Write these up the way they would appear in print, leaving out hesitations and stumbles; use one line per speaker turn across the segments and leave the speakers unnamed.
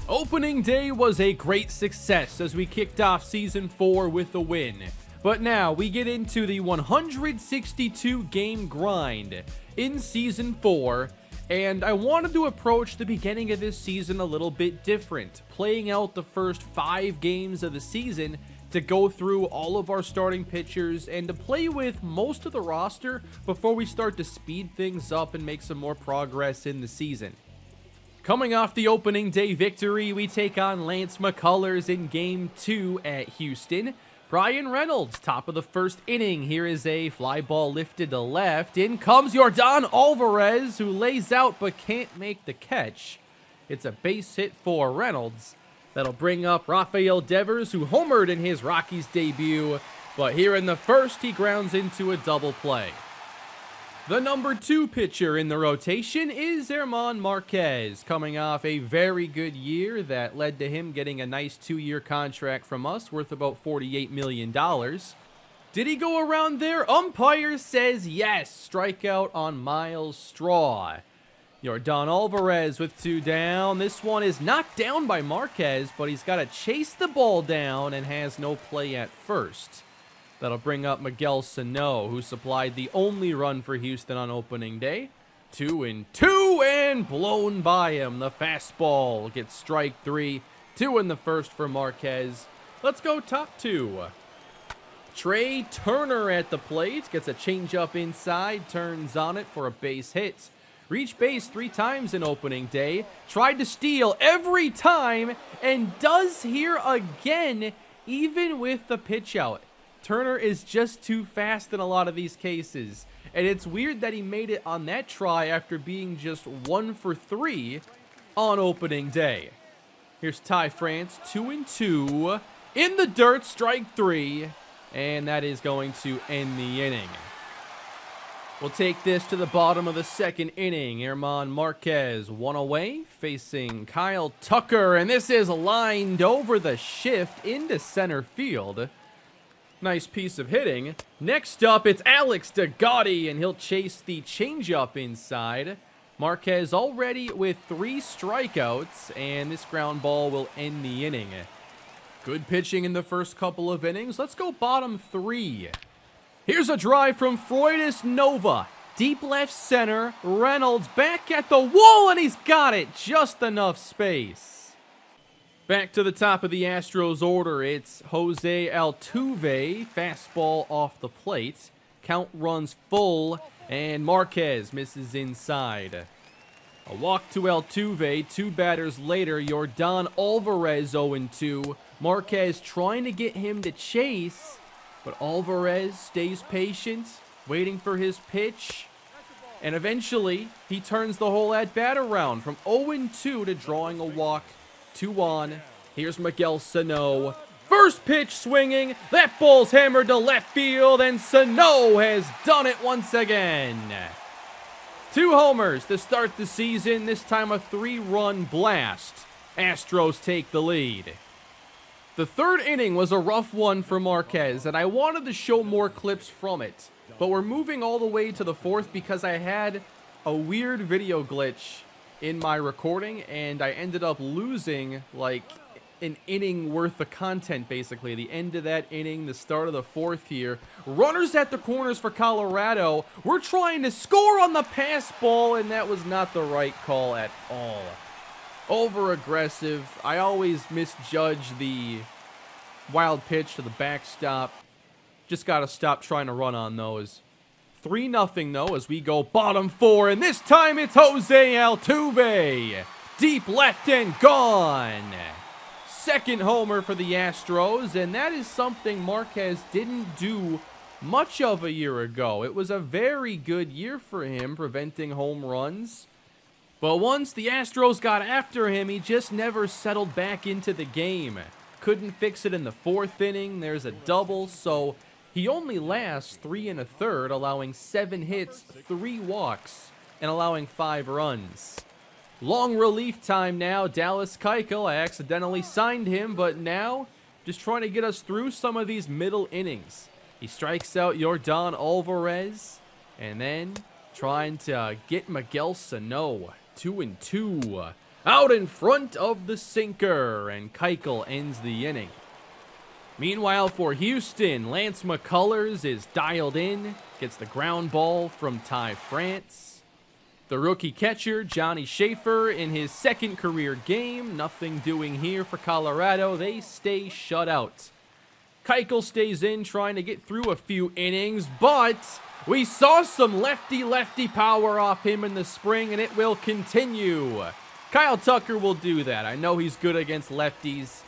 Opening day was a great success as we kicked off Season 4 with a win. But now we get into the 162 game grind in Season 4, and I wanted to approach the beginning of this season a little bit different, playing out the first 5 games of the season to go through all of our starting pitchers and to play with most of the roster before we start to speed things up and make some more progress in the season. Coming off the opening day victory, we take on Lance McCullers in Game 2 at Houston. Brian Reynolds, top of the first inning. Here is a fly ball lifted to left. In comes Yordan Alvarez, who lays out but can't make the catch. It's a base hit for Reynolds. That'll bring up Rafael Devers, who homered in his Rockies debut. But here in the first, he grounds into a double play. The number 2 pitcher in the rotation is German Marquez, coming off a very good year that led to him getting a nice 2-year contract from us worth about $48 million. Did he go around there? Umpire says yes. Strikeout on Miles Straw. Yordan Alvarez with 2 down. This one is knocked down by Marquez, but he's got to chase the ball down and has no play at first. That'll bring up Miguel Sano, who supplied the only run for Houston on opening day. 2-2 and blown by him. The fastball gets strike 3. 2 in the first for Marquez. Let's go top 2. Trey Turner at the plate. Gets a changeup inside. Turns on it for a base hit. Reached base 3 times in opening day. Tried to steal every time. And does here again, even with the pitch out. Turner is just too fast in a lot of these cases, and it's weird that he made it on that try after being just 1 for 3 on opening day. Here's Ty France, 2-2, in the dirt, strike 3, and that is going to end the inning. We'll take this to the bottom of the second inning. German Marquez, 1 away, facing Kyle Tucker, and this is lined over the shift into center field. Nice piece of hitting. Next up, it's Alex DeGotti, and he'll chase the changeup inside. Marquez already with 3 strikeouts, and this ground ball will end the inning. Good pitching in the first couple of innings. Let's go bottom 3. Here's a drive from Freudis Nova. Deep left center. Reynolds back at the wall, and he's got it. Just enough space. Back to the top of the Astros order, it's Jose Altuve, fastball off the plate. Count runs full, and Marquez misses inside. A walk to Altuve, 2 batters later, Yordan Alvarez 0-2. Marquez trying to get him to chase, but Alvarez stays patient, waiting for his pitch. And eventually, he turns the whole at-bat around from 0-2 to drawing a walk. 2 on. Here's Miguel Sano. First pitch swinging. That ball's hammered to left field, and Sano has done it once again. 2 homers to start the season, this time a 3-run blast. Astros take the lead. The third inning was a rough one for Marquez, and I wanted to show more clips from it. But we're moving all the way to the 4th because I had a weird video glitch in my recording, and I ended up losing like an inning worth of content, basically. The end of that inning, the start of the 4th here. Runners at the corners for Colorado. We're trying to score on the pass ball, and that was not the right call at all. Over-aggressive. I always misjudge the wild pitch to the backstop. Just got to stop trying to run on those. 3-0 though as we go bottom 4, and this time it's Jose Altuve. Deep left and gone. Second homer for the Astros, and that is something Marquez didn't do much of a year ago. It was a very good year for him, preventing home runs. But once the Astros got after him, he just never settled back into the game. Couldn't fix it in the 4th inning. There's a double, so he only lasts 3 1/3, allowing 7 hits, 3 walks, and allowing 5 runs. Long relief time now. Dallas Keuchel, I accidentally signed him, but now just trying to get us through some of these middle innings. He strikes out Yordan Alvarez, and then trying to get Miguel Sano. 2-2. out in front of the sinker, and Keuchel ends the inning. Meanwhile, for Houston, Lance McCullers is dialed in, gets the ground ball from Ty France. The rookie catcher, Johnny Schaefer, in his second career game. Nothing doing here for Colorado. They stay shut out. Keuchel stays in, trying to get through a few innings, but we saw some lefty-lefty power off him in the spring, and it will continue. Kyle Tucker will do that. I know he's good against lefties.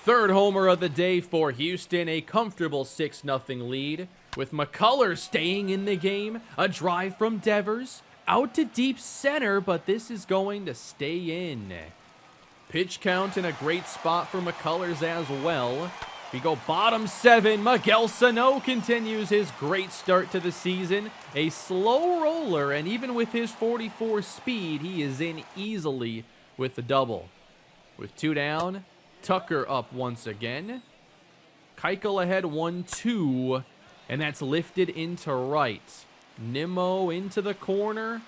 Third homer of the day for Houston, a comfortable 6-0 lead, with McCullers staying in the game. A drive from Devers, out to deep center, but this is going to stay in. Pitch count in a great spot for McCullers as well. We go bottom 7. Miguel Sano continues his great start to the season. A slow roller, and even with his 44 speed, he is in easily with the double. With 2 down, Tucker up once again. Keuchel ahead 1-2, and that's lifted into right. Nimmo into the corner,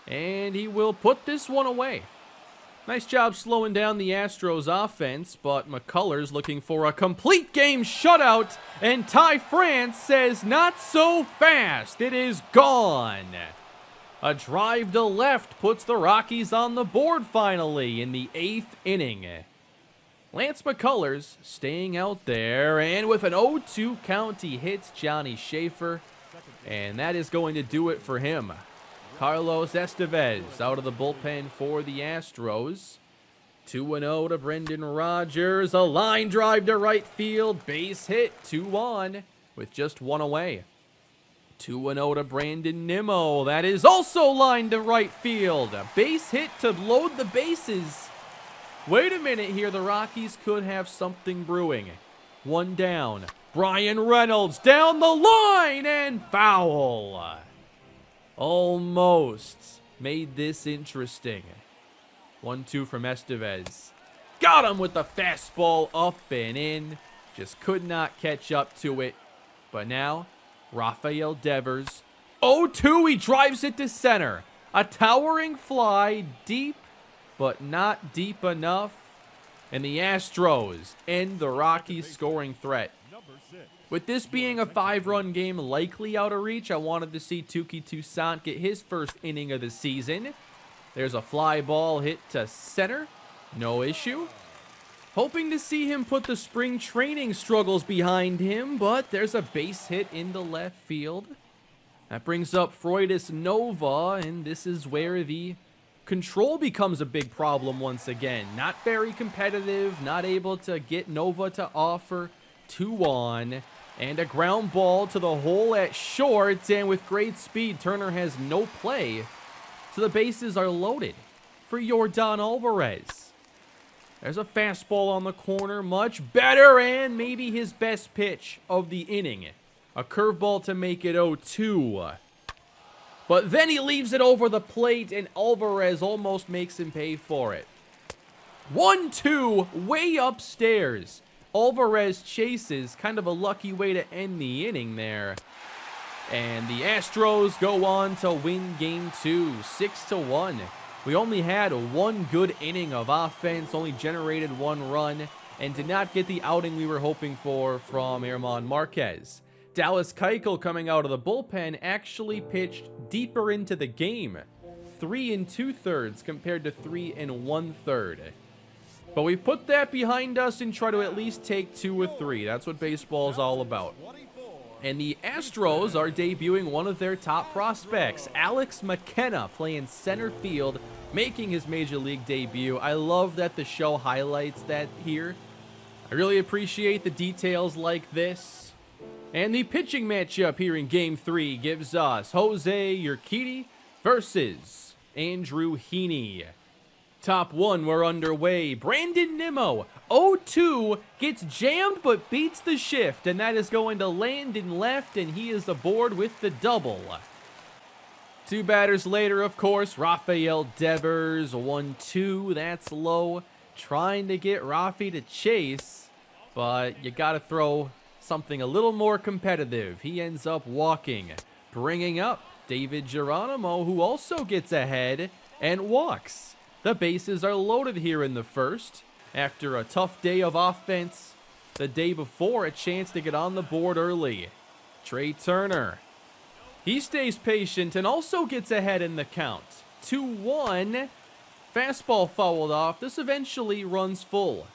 and he will put this one away. Nice job slowing down the Astros offense, but McCullers looking for a complete game shutout, and Ty France says not so fast. It is gone. A drive to left puts the Rockies on the board finally in the 8th inning. Lance McCullers staying out there, and with an 0-2 count, he hits Johnny Schaefer, and that is going to do it for him. Carlos Estevez out of the bullpen for the Astros. 2-0 to Brendan Rodgers. A line drive to right field. Base hit. 2 on with just 1 away. 2-0 to Brandon Nimmo. That is also lined to right field. A base hit to load the bases. Wait a minute here. The Rockies could have something brewing. 1 down. Brian Reynolds down the line and foul. Almost made this interesting. 1-2 from Estevez. Got him with the fastball up and in. Just could not catch up to it. But now, Rafael Devers. 0-2, he drives it to center. A towering fly, deep, but not deep enough. And the Astros end the Rockies' scoring threat. With this being a 5-run game likely out of reach, I wanted to see Touki Toussaint get his first inning of the season. There's a fly ball hit to center. No issue. Hoping to see him put the spring training struggles behind him, but there's a base hit into left field. That brings up Freudis Nova, and this is where the control becomes a big problem once again. Not very competitive, not able to get Nova to offer. 2 on. And a ground ball to the hole at short, and with great speed, Turner has no play. So the bases are loaded for Yordan Alvarez. There's a fastball on the corner, much better, and maybe his best pitch of the inning. A curveball to make it 0-2. But then he leaves it over the plate, and Alvarez almost makes him pay for it. 1-2, way upstairs. Alvarez chases, kind of a lucky way to end the inning there. And the Astros go on to win Game 2, 6-1. We only had 1 good inning of offense, only generated 1 run, and did not get the outing we were hoping for from German Marquez. Dallas Keuchel, coming out of the bullpen, actually pitched deeper into the game. 3 2/3 compared to 3 1/3. But we put that behind us and try to at least take 2 or 3. That's what baseball is all about. And the Astros are debuting one of their top prospects, Alex McKenna, playing center field, making his major league debut. I love that the show highlights that here. I really appreciate the details like this. And the pitching matchup here in Game 3 gives us Jose Urquidy versus Andrew Heaney. Top 1, we're underway. Brandon Nimmo, 0-2, gets jammed but beats the shift, and that is going to land in left, and he is aboard with the double. 2 batters later, of course, Rafael Devers, 1-2, that's low. Trying to get Rafi to chase, but you got to throw something a little more competitive. He ends up walking, bringing up David Geronimo, who also gets ahead and walks. The bases are loaded here in the first. After a tough day of offense, the day before, a chance to get on the board early. Trey Turner. He stays patient and also gets ahead in the count. 2-1. Fastball fouled off. This eventually runs full.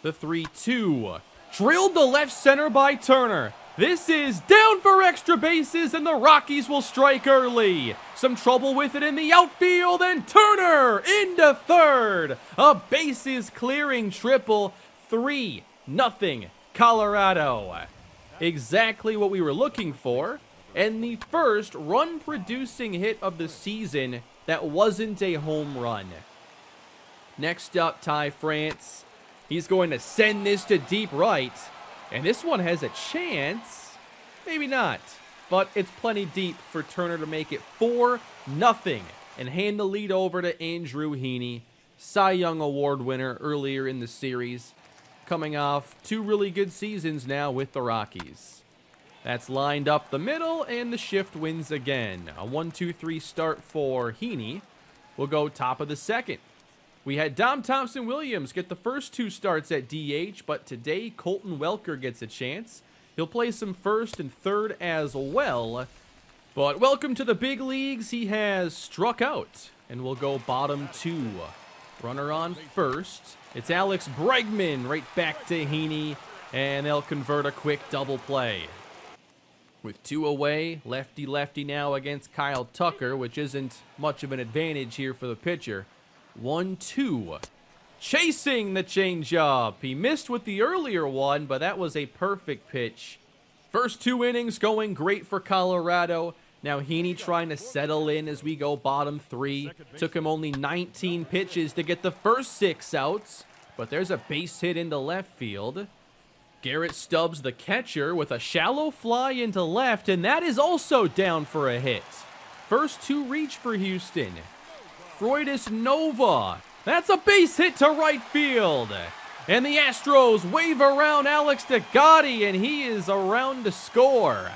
The 3-2. Drilled to left center by Turner. This is down for extra bases, and the Rockies will strike early. Some trouble with it in the outfield, and Turner into third. A bases clearing triple. 3-0 Colorado. Exactly what we were looking for, and the first run-producing hit of the season that wasn't a home run. Next up, Ty France. He's going to send this to deep right. And this one has a chance. Maybe not. But it's plenty deep for Turner to make it 4-0 and hand the lead over to Andrew Heaney, Cy Young Award winner earlier in the series, coming off 2 really good seasons now with the Rockies. That's lined up the middle, and the shift wins again. A 1-2-3 start for Heaney. We'll go top of the second. We had Dom Thompson-Williams get the first 2 starts at DH, but today Colton Welker gets a chance. He'll play some first and third as well. But welcome to the big leagues. He has struck out, and we'll go bottom 2. Runner on first. It's Alex Bregman right back to Heaney, and they'll convert a quick double play. With 2 away, lefty-lefty now against Kyle Tucker, which isn't much of an advantage here for the pitcher. 1-2. Chasing the changeup. He missed with the earlier one, but that was a perfect pitch. First 2 innings going great for Colorado. Now Heaney trying to settle in as we go bottom 3. Took him only 19 pitches to get the first 6 outs, but there's a base hit into left field. Garrett Stubbs, the catcher, with a shallow fly into left, and that is also down for a hit. First 2 reach for Houston. Freudis Nova. That's a base hit to right field. And the Astros wave around Alex DeGotti, and he is around to score.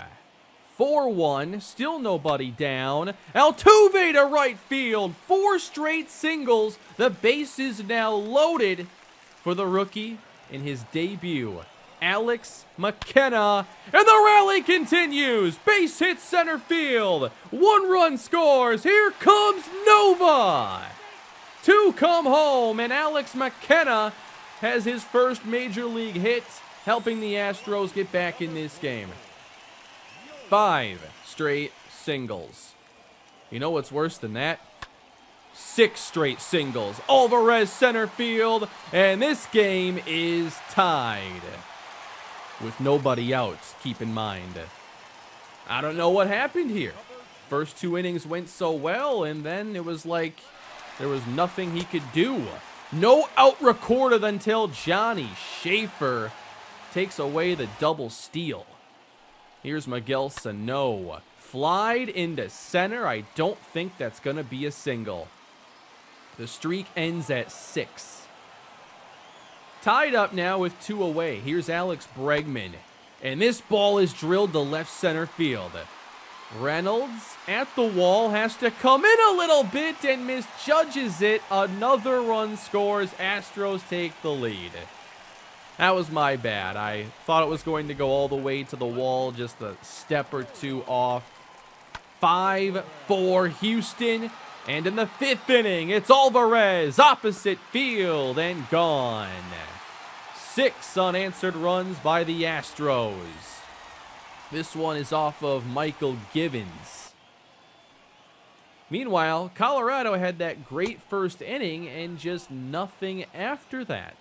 4-1, still nobody down. Altuve to right field. 4 straight singles. The base is now loaded for the rookie in his debut, Alex McKenna, and the rally continues. Base hit center field. 1 run scores. Here comes Nova. 2 come home, and Alex McKenna has his first major league hit, helping the Astros get back in this game. 5 straight singles. You know what's worse than that? 6 straight singles. Alvarez center field, and this game is tied. With nobody out, keep in mind. I don't know what happened here. First 2 innings went so well, and then it was like there was nothing he could do. No out recorded until Johnny Schaefer takes away the double steal. Here's Miguel Sano. Flied into center. I don't think that's going to be a single. The streak ends at 6. Tied up now with 2 away. Here's Alex Bregman. And this ball is drilled to left center field. Reynolds at the wall, has to come in a little bit and misjudges it. Another run scores. Astros take the lead. That was my bad. I thought it was going to go all the way to the wall, just a step or 2 off. 5-4 Houston. And in the 5th inning, it's Alvarez, opposite field, and gone. 6 unanswered runs by the Astros. This one is off of Michael Givens. Meanwhile, Colorado had that great first inning and just nothing after that.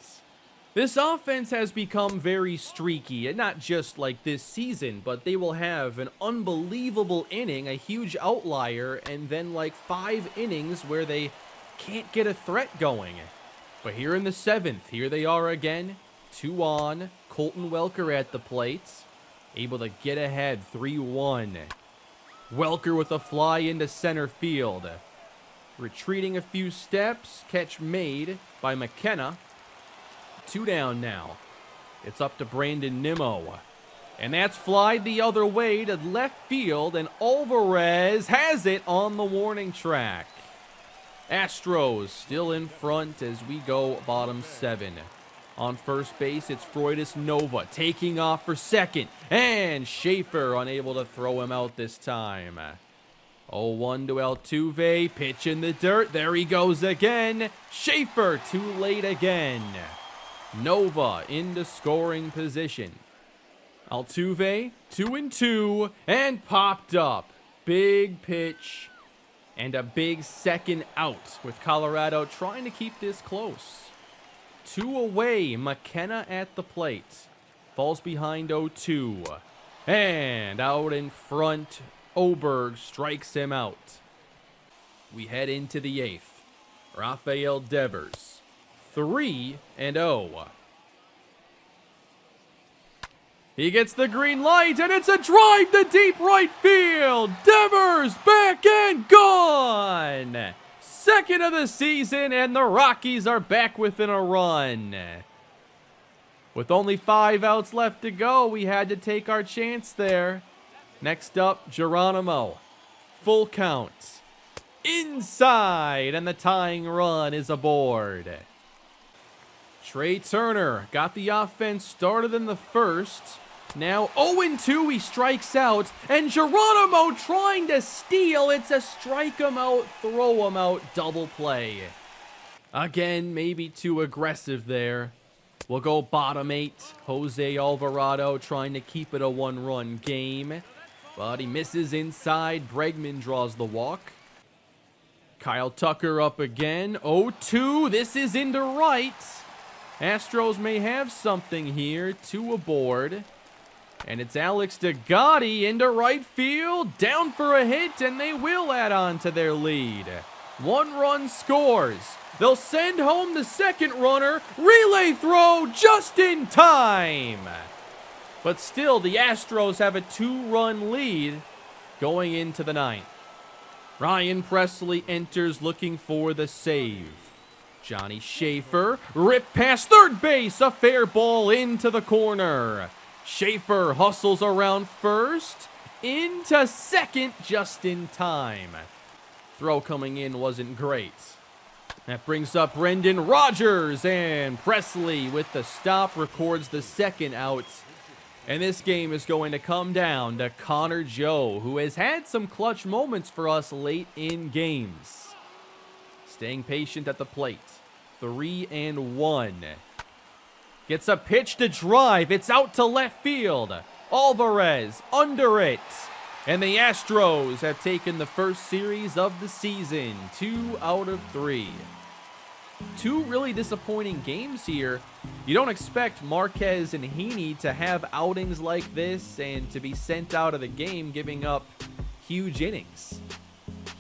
This offense has become very streaky, and not just like this season, but they will have an unbelievable inning, a huge outlier, and then like 5 innings where they can't get a threat going. But here in the 7th, here they are again, 2 on, Colton Welker at the plate, able to get ahead 3-1. Welker with a fly into center field. Retreating a few steps, catch made by McKenna. 2 down now. It's up to Brandon Nimmo. And that's flied the other way to left field, and Alvarez has it on the warning track. Astros still in front as we go bottom 7. On first base, it's Freudis Nova taking off for second. And Schaefer unable to throw him out this time. 0-1 to Altuve. Pitch in the dirt. There he goes again. Schaefer too late again. Nova into scoring position. Altuve 2-2 and popped up. Big pitch and a big second out with Colorado trying to keep this close. 2 away. McKenna at the plate. Falls behind 0-2. And out in front, Oberg strikes him out. We head into the 8th. Rafael Devers. 3-0. He gets the green light, and it's a drive to deep right field. Devers back and gone. Second of the season, and the Rockies are back within a run. With only 5 outs left to go, we had to take our chance there. Next up, Geronimo. Full count. Inside, and the tying run is aboard. Trey Turner got the offense started in the first. Now 0-2, he strikes out, and Geronimo trying to steal. It's a strike him out, throw him out, double play. Again, maybe too aggressive there. We'll go bottom 8. Jose Alvarado trying to keep it a 1-run game, but he misses inside. Bregman draws the walk. Kyle Tucker up again. 0-2, this is into right. Astros may have something here. 2 aboard. And it's Alex DeGotti into right field. Down for a hit, and they will add on to their lead. 1 run scores. They'll send home the second runner. Relay throw just in time. But still, the Astros have a 2-run lead going into the 9th. Ryan Presley enters looking for the save. Johnny Schaefer, rip past third base, a fair ball into the corner. Schaefer hustles around first, into second just in time. Throw coming in wasn't great. That brings up Brendan Rodgers, and Presley with the stop records the second out. And this game is going to come down to Connor Joe, who has had some clutch moments for us late in games. Staying patient at the plate. 3-1. Gets a pitch to drive. It's out to left field. Alvarez under it. And the Astros have taken the first series of the season. 2 out of 3. 2 really disappointing games here. You don't expect Marquez and Heaney to have outings like this and to be sent out of the game giving up huge innings.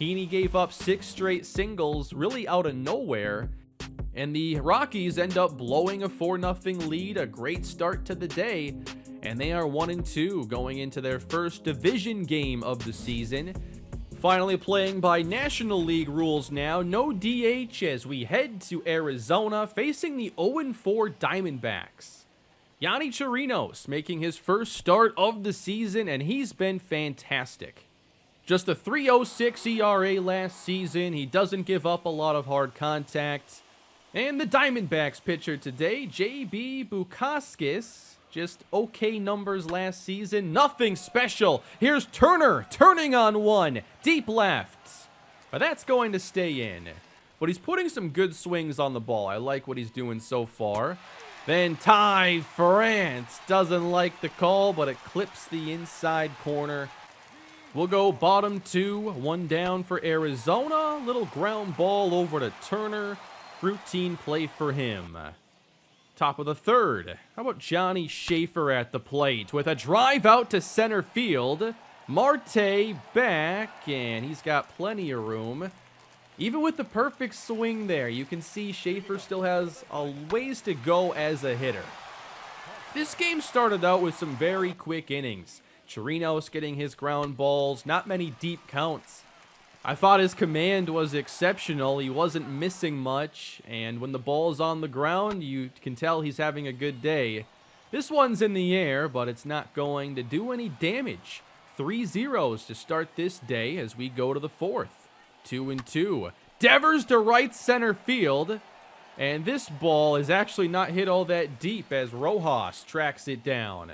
Heaney gave up 6 straight singles really out of nowhere. And the Rockies end up blowing a 4-0 lead, a great start to the day, and they are 1-2 going into their first division game of the season. Finally playing by National League rules now, no DH as we head to Arizona facing the 0-4 Diamondbacks. Yonny Chirinos making his first start of the season, and he's been fantastic. Just a 3.06 ERA last season, he doesn't give up a lot of hard contact. And the Diamondbacks pitcher today, J.B. Bukauskas, just okay numbers last season, nothing special. Here's Turner turning on one, deep left. But that's going to stay in. But he's putting some good swings on the ball. I like what he's doing so far. Then Ty France doesn't like the call, but it clips the inside corner. We'll go bottom 2, 1 down for Arizona. Little ground ball over to Turner. Routine play for him. Top of the 3rd. How about Johnny Schaefer at the plate with a drive out to center field. Marte back, and he's got plenty of room. Even with the perfect swing there, you can see Schaefer still has a ways to go as a hitter. This game started out with some very quick innings. Chirinos getting his ground balls, not many deep counts. I thought his command was exceptional. He wasn't missing much, and when the ball's on the ground, you can tell he's having a good day. This one's in the air, but it's not going to do any damage. 3 zeros to start this day as we go to the 4th. 2-2. Devers to right center field. And this ball is actually not hit all that deep as Rojas tracks it down.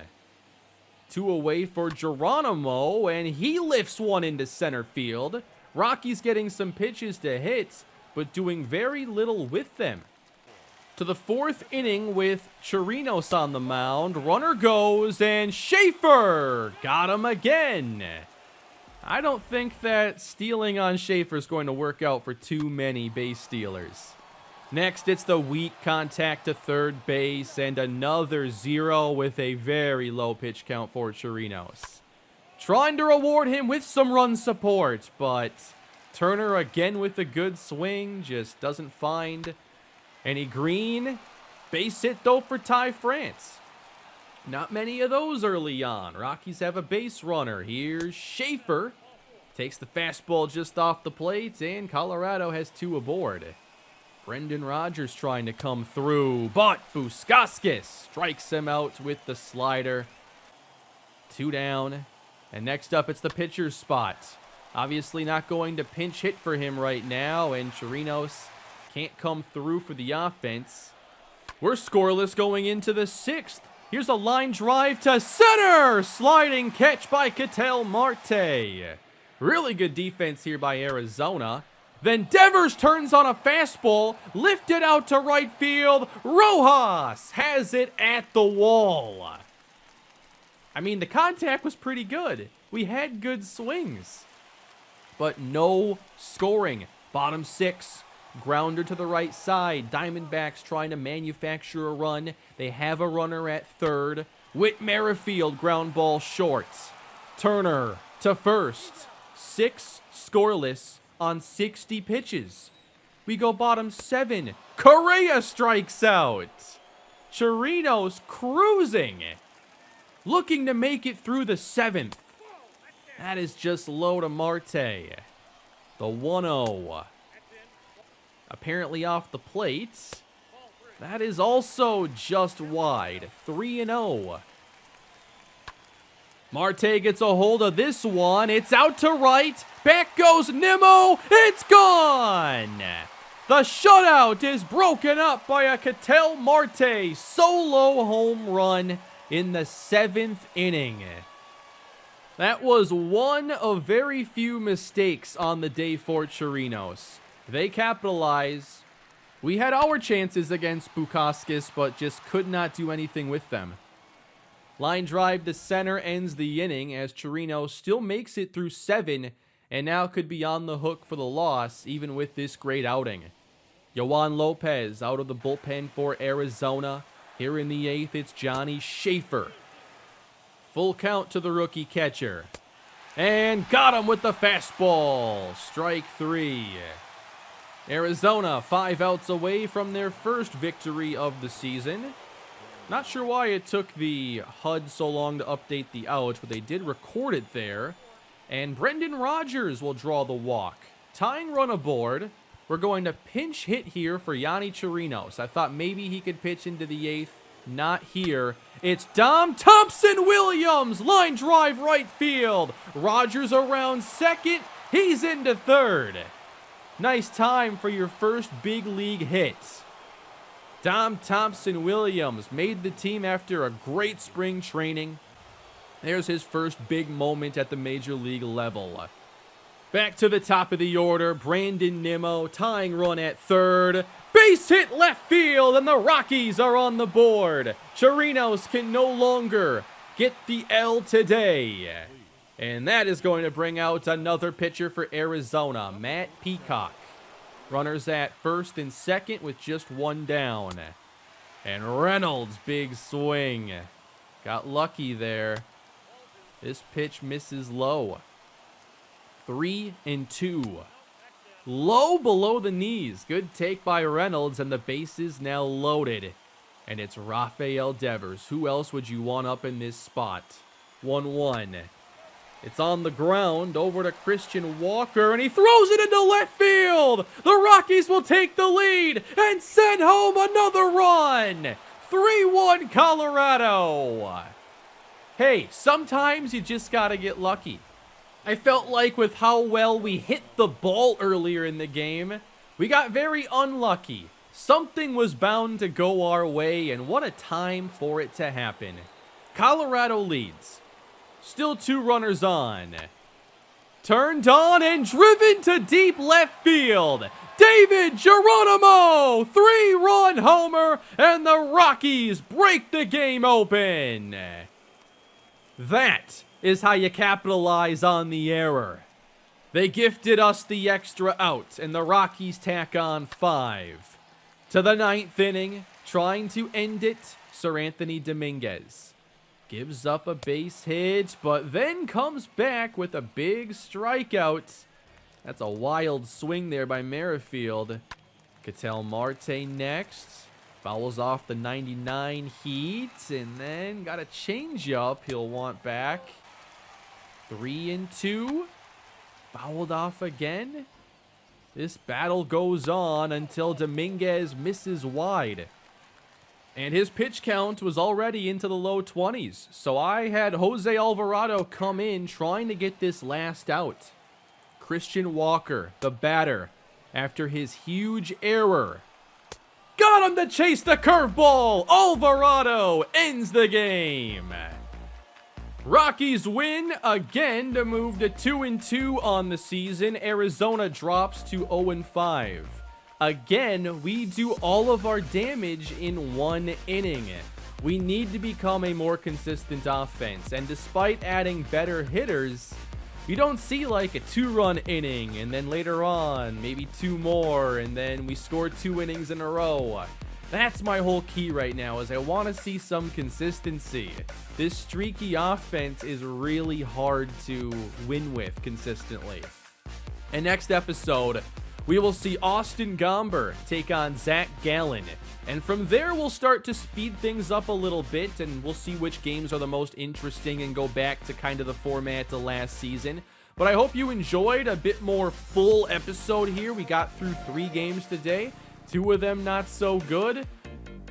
2 away for Geronimo, and he lifts one into center field. Rockies getting some pitches to hit, but doing very little with them. To the 4th inning with Chirinos on the mound. Runner goes, and Schaefer got him again. I don't think that stealing on Schaefer is going to work out for too many base stealers. Next, it's the weak contact to third base, and another 0 with a very low pitch count for Chirinos. Trying to reward him with some run support, but Turner again with a good swing, just doesn't find any green. Base hit though for Ty France. Not many of those early on. Rockies have a base runner. Here's Schaefer. Takes the fastball just off the plate, and Colorado has 2 aboard. Brendan Rodgers trying to come through, but Buskauskas strikes him out with the slider. 2 down. And next up, it's the pitcher's spot. Obviously not going to pinch hit for him right now, and Chirinos can't come through for the offense. We're scoreless going into the 6th. Here's a line drive to center. Sliding catch by Ketel Marte. Really good defense here by Arizona. Then Devers turns on a fastball, lifted out to right field. Rojas has it at the wall. I mean, the contact was pretty good. We had good swings, but no scoring. Bottom 6, grounder to the right side. Diamondbacks trying to manufacture a run. They have a runner at third. Whit Merrifield ground ball short. Turner to first. 6 scoreless on 60 pitches. We go bottom 7. Correa strikes out. Chirinos cruising. Looking to make it through the 7th. That is just low to Marte. The 1-0. Apparently off the plate. That is also just wide. 3-0. Marte gets a hold of this one. It's out to right. Back goes Nimmo. It's gone. The shutout is broken up by a Ketel Marte solo home run in the 7th inning. That was one of very few mistakes on the day for Chirinos. They capitalize. We had our chances against Bukauskas, but just could not do anything with them. Line drive to center ends the inning as Chirinos still makes it through 7 and now could be on the hook for the loss even with this great outing. Yohan Lopez out of the bullpen for Arizona. Here in the 8th, it's Johnny Schaefer. Full count to the rookie catcher. And got him with the fastball. Strike 3. Arizona 5 outs away from their first victory of the season. Not sure why it took the HUD so long to update the outs, but they did record it there. And Brendan Rodgers will draw the walk. Tying run aboard. We're going to pinch hit here for Yonny Chirinos. I thought maybe he could pitch into the 8th. Not here. It's Dom Thompson-Williams. Line drive right field. Rodgers around second. He's into third. Nice time for your first big league hit. Dom Thompson-Williams made the team after a great spring training. There's his first big moment at the major league level. Back to the top of the order, Brandon Nimmo tying run at third. Base hit left field, and the Rockies are on the board. Chirinos can no longer get the L today. And that is going to bring out another pitcher for Arizona, Matt Peacock. Runners at first and second with just 1 down. And Reynolds, big swing. Got lucky there. This pitch misses low. 3-2. Low below the knees. Good take by Reynolds, and the base is now loaded. And it's Rafael Devers. Who else would you want up in this spot? 1-1. It's on the ground, over to Christian Walker, and he throws it into left field! The Rockies will take the lead and send home another run! 3-1 Colorado! Hey, sometimes you just gotta get lucky. I felt like with how well we hit the ball earlier in the game, We got very unlucky. Something was bound to go our way, and what a time for it to happen. Colorado leads. Still 2 runners on. Turned on and driven to deep left field. David Geronimo, 3-run homer, and the Rockies break the game open. That is how you capitalize on the error. They gifted us the extra out, and the Rockies tack on 5. To the 9th inning, trying to end it, Sir Anthony Dominguez gives up a base hit, but then comes back with a big strikeout. That's a wild swing there by Merrifield. Ketel Marte next. Fouls off the 99 heat, and then got a changeup he'll want back. 3-2. Fouled off again. This battle goes on until Dominguez misses wide. And his pitch count was already into the low 20s. So I had Jose Alvarado come in trying to get this last out. Christian Walker, the batter, after his huge error, got him to chase the curveball. Alvarado ends the game. Rockies win again to move to 2-2 on the season. Arizona drops to 0-5. Again, we do all of our damage in 1 inning. We need to become a more consistent offense, and despite adding better hitters, you don't see like a 2-run inning, and then later on, maybe 2 more, and then we score 2 innings in a row. That's my whole key right now, is I want to see some consistency. This streaky offense is really hard to win with consistently. And next episode, we will see Austin Gomber take on Zach Gallen. And from there, we'll start to speed things up a little bit, and we'll see which games are the most interesting and go back to kind of the format of last season. But I hope you enjoyed a bit more full episode here. We got through 3 games today. 2 of them not so good.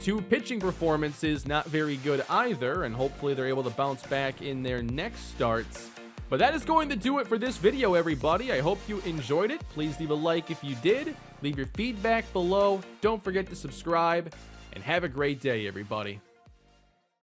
2 pitching performances not very good either, and hopefully they're able to bounce back in their next starts. But that is going to do it for this video, everybody. I hope you enjoyed it. Please leave a like if you did. Leave your feedback below. Don't forget to subscribe, and have a great day, everybody.